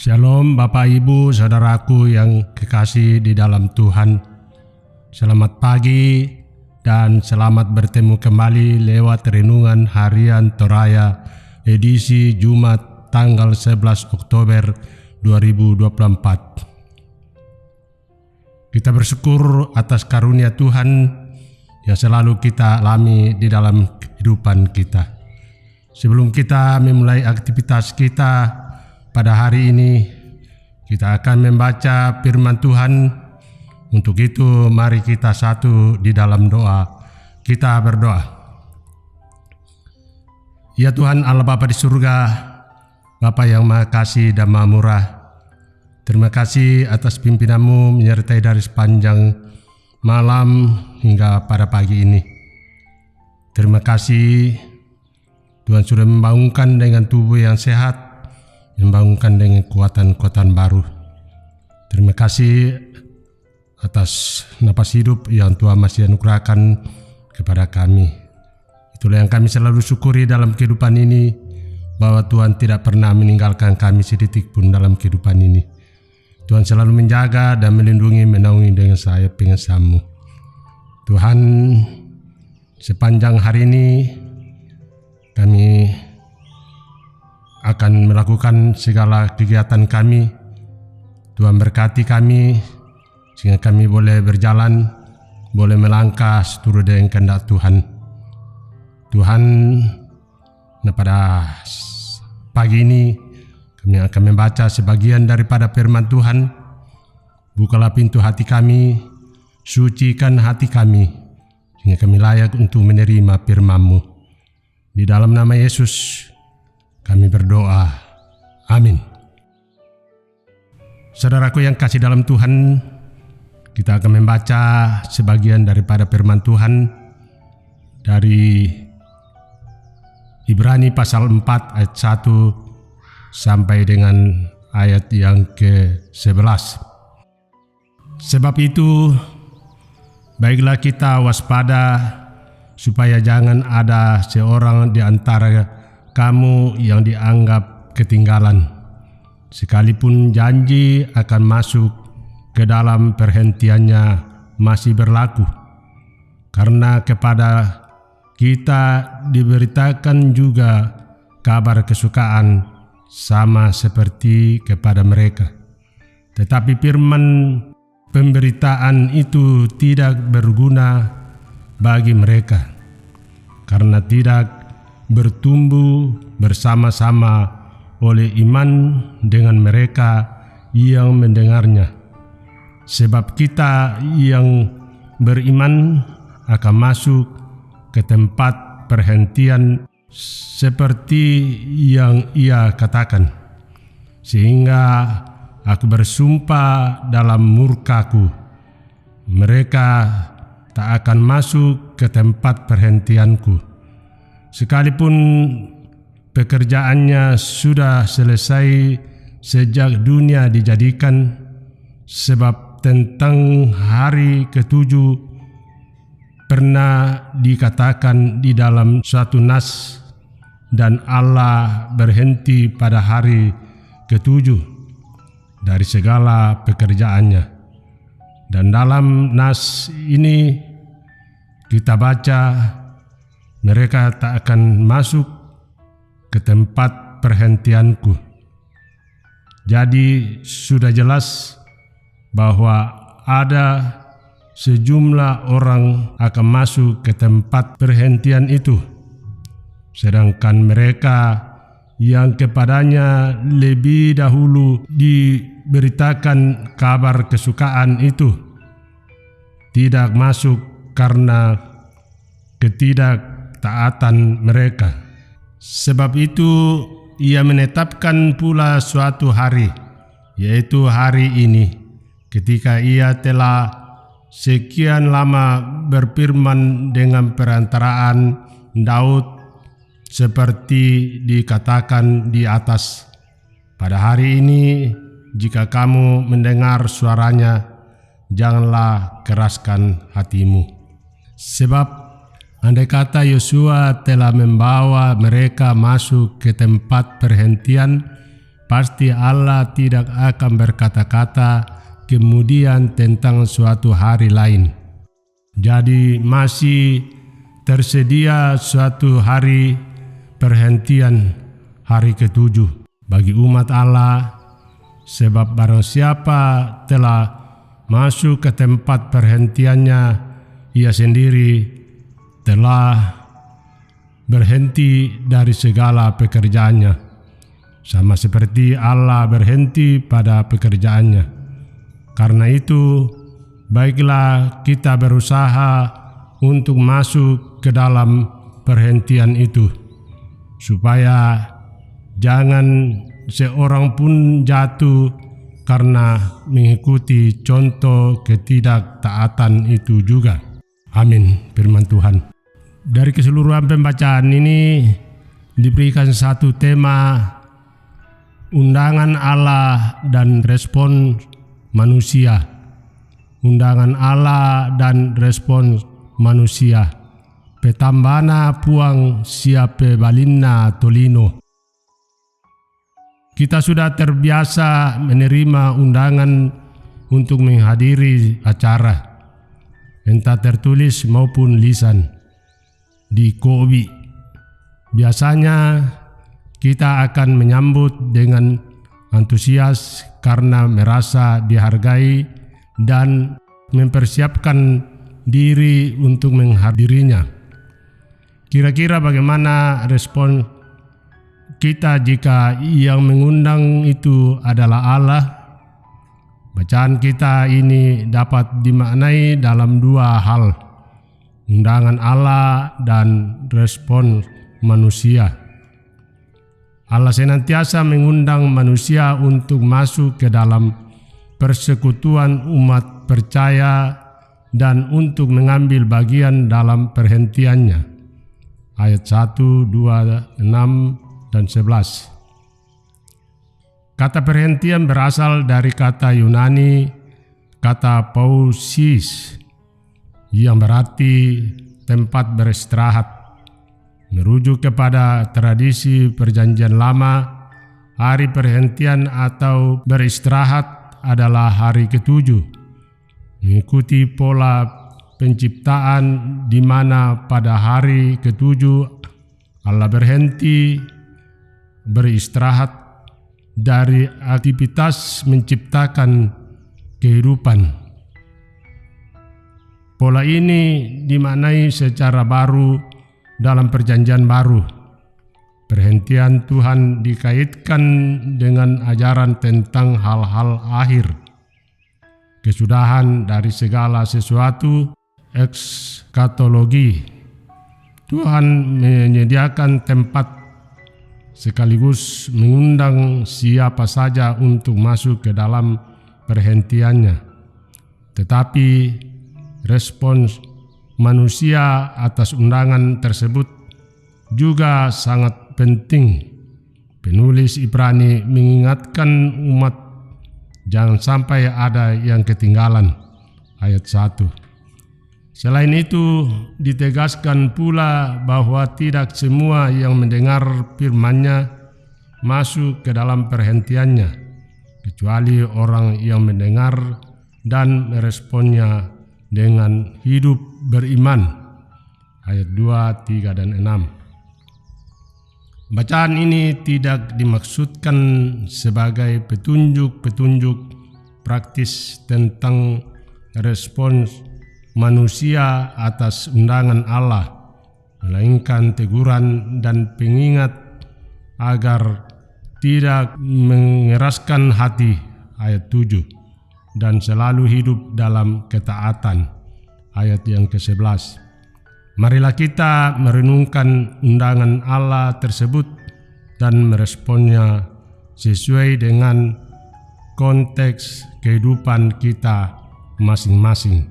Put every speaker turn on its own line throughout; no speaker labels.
Shalom Bapak Ibu Saudaraku yang kekasih di dalam Tuhan. Selamat pagi dan selamat bertemu kembali lewat renungan harian Toraya edisi Jumat tanggal 11 Oktober 2024. Kita bersyukur atas karunia Tuhan yang selalu kita alami di dalam kehidupan kita. Sebelum kita memulai aktivitas kita pada hari ini, kita akan membaca firman Tuhan. Untuk itu, mari kita satu di dalam doa. Kita berdoa. Ya Tuhan Allah Bapa di surga, Bapa yang Maha Kasih dan Maha Murah, terima kasih atas pimpinan-Mu menyertai dari sepanjang malam hingga pada pagi ini. Terima kasih Tuhan sudah membangunkan dengan tubuh yang sehat, membangunkan dengan kekuatan-kekuatan baru. Terima kasih atas napas hidup yang Tuhan masih anugerahkan kepada kami. Itulah yang kami selalu syukuri dalam kehidupan ini, bahwa Tuhan tidak pernah meninggalkan kami sedetik pun dalam kehidupan ini. Tuhan selalu menjaga dan melindungi, menaungi dengan sayap pengesamu. Tuhan, sepanjang hari ini kami akan melakukan segala kegiatan kami. Tuhan berkati kami sehingga kami boleh berjalan, boleh melangkah seturut dengan kehendak Tuhan. Tuhan, pada pagi ini kami akan membaca sebagian daripada firman Tuhan. Bukalah pintu hati kami, sucikan hati kami, sehingga kami layak untuk menerima firman-Mu. Di dalam nama Yesus kami berdoa. Amin. Saudaraku yang kasih dalam Tuhan, kita akan membaca sebagian daripada firman Tuhan dari Ibrani pasal 4 ayat 1 sampai dengan ayat yang ke-11. Sebab itu, baiklah kita waspada supaya jangan ada seorang di antara kamu yang dianggap ketinggalan, sekalipun janji akan masuk ke dalam perhentiannya masih berlaku. Karena kepada kita diberitakan juga kabar kesukaan sama seperti kepada mereka. Tetapi firman pemberitaan itu tidak berguna bagi mereka, karena tidak bertumbuh bersama-sama oleh iman dengan mereka yang mendengarnya. Sebab kita yang beriman akan masuk ke tempat perhentian seperti yang ia katakan. Sehingga aku bersumpah dalam murkaku, mereka tak akan masuk ke tempat perhentianku, sekalipun pekerjaannya sudah selesai sejak dunia dijadikan. Sebab tentang hari ketujuh pernah dikatakan di dalam suatu nas, dan Allah berhenti pada hari ketujuh dari segala pekerjaannya. Dan dalam nas ini kita baca, mereka tak akan masuk ke tempat perhentianku. Jadi sudah jelas bahwa ada sejumlah orang akan masuk ke tempat perhentian itu, sedangkan mereka yang kepadanya lebih dahulu diberitakan kabar kesukaan itu tidak masuk karena ketidaktaatan mereka. Sebab itu ia menetapkan pula suatu hari, yaitu hari ini, ketika ia telah sekian lama berfirman dengan perantaraan Daud, seperti dikatakan di atas, pada hari ini jika kamu mendengar suaranya, janganlah keraskan hatimu. Sebab andai kata Yosua telah membawa mereka masuk ke tempat perhentian pasti Allah tidak akan berkata-kata kemudian tentang suatu hari lain. Jadi masih tersedia suatu hari perhentian, hari ketujuh bagi umat Allah, sebab barang siapa telah masuk ke tempat perhentiannya, ia sendiri telah berhenti dari segala pekerjaannya, sama seperti Allah berhenti pada pekerjaannya. Karena itu, baiklah kita berusaha untuk masuk ke dalam perhentian itu, supaya jangan seorang pun jatuh karena mengikuti contoh ketidaktaatan itu juga. Amin. Firman Tuhan. Dari keseluruhan pembacaan ini diberikan satu tema, undangan Allah dan respon manusia. Undangan Allah dan respon manusia. Petambana puang siape balinna tolino. Kita sudah terbiasa menerima undangan untuk menghadiri acara, entah tertulis maupun lisan, di KOWI. Biasanya kita akan menyambut dengan antusias karena merasa dihargai dan mempersiapkan diri untuk menghadirinya. Kira-kira bagaimana respon kita jika yang mengundang itu adalah Allah? Bacaan kita ini dapat dimaknai dalam dua hal, undangan Allah dan respon manusia. Allah senantiasa mengundang manusia untuk masuk ke dalam persekutuan umat percaya dan untuk mengambil bagian dalam perhentiannya. Ayat 1, 2, 6 dan 11. Kata perhentian berasal dari kata Yunani, kata pausis, yang berarti tempat beristirahat. Merujuk kepada tradisi perjanjian lama, hari perhentian atau beristirahat adalah hari ketujuh, mengikuti pola penciptaan di mana pada hari ketujuh Allah berhenti beristirahat dari aktivitas menciptakan kehidupan. Pola ini dimaknai secara baru dalam perjanjian baru. Perhentian Tuhan dikaitkan dengan ajaran tentang hal-hal akhir, kesudahan dari segala sesuatu, ekskatologi. Tuhan menyediakan tempat sekaligus mengundang siapa saja untuk masuk ke dalam perhentiannya. Tetapi respons manusia atas undangan tersebut juga sangat penting. Penulis Ibrani mengingatkan umat jangan sampai ada yang ketinggalan. Ayat 1. Selain itu, ditegaskan pula bahwa tidak semua yang mendengar firman-Nya masuk ke dalam perhentiannya, kecuali orang yang mendengar dan meresponnya dengan hidup beriman. Ayat 2, 3, dan 6. Bacaan ini tidak dimaksudkan sebagai petunjuk-petunjuk praktis tentang respons manusia atas undangan Allah, melainkan teguran dan pengingat agar tidak mengeraskan hati. Ayat 7. Dan selalu hidup dalam ketaatan. Ayat yang ke-11. Marilah kita merenungkan undangan Allah tersebut dan meresponnya sesuai dengan konteks kehidupan kita masing-masing.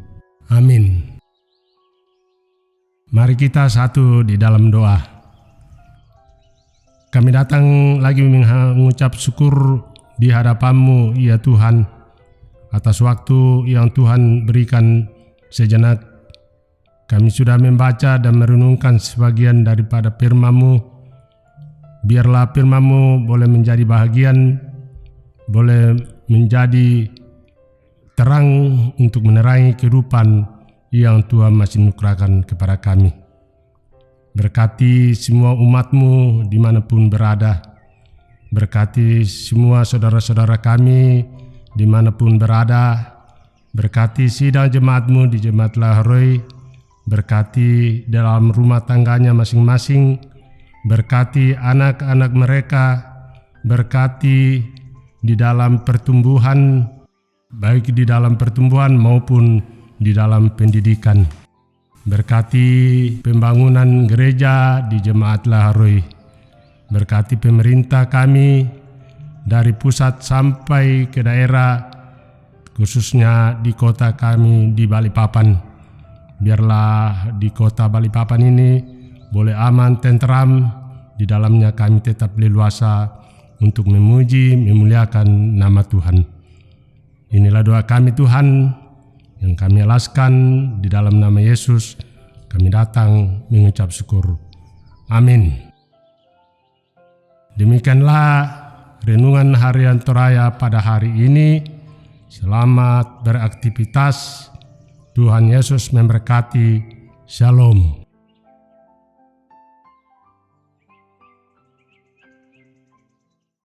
Amin. Mari kita satu di dalam doa. Kami datang lagi mengucap syukur di hadapan-Mu, ya Tuhan, atas waktu yang Tuhan berikan sejenak. Kami sudah membaca dan merenungkan sebagian daripada firman-Mu. Biarlah firman-Mu boleh menjadi bahagian boleh menjadi terang untuk menerangi kehidupan yang Tuhan masih nukarkan kepada kami. Berkati semua umat-Mu dimanapun berada. Berkati semua saudara-saudara kami dimanapun berada. Berkati sidang jemaat-Mu di Jemaat Laharoi. Berkati dalam rumah tangganya masing-masing. Berkati anak-anak mereka. Berkati di dalam pertumbuhan, baik di dalam pertumbuhan maupun di dalam pendidikan. Berkati pembangunan gereja di Jemaat Laharoi. Berkati pemerintah kami dari pusat sampai ke daerah, khususnya di kota kami di Balikpapan. Biarlah di kota Balikpapan ini boleh aman, tenteram, di dalamnya kami tetap leluasa untuk memuji, memuliakan nama Tuhan. Inilah doa kami Tuhan yang kami alaskan di dalam nama Yesus. Kami datang mengucap syukur. Amin. Demikianlah renungan harian Toraya pada hari ini. Selamat beraktivitas. Tuhan Yesus memberkati. Shalom.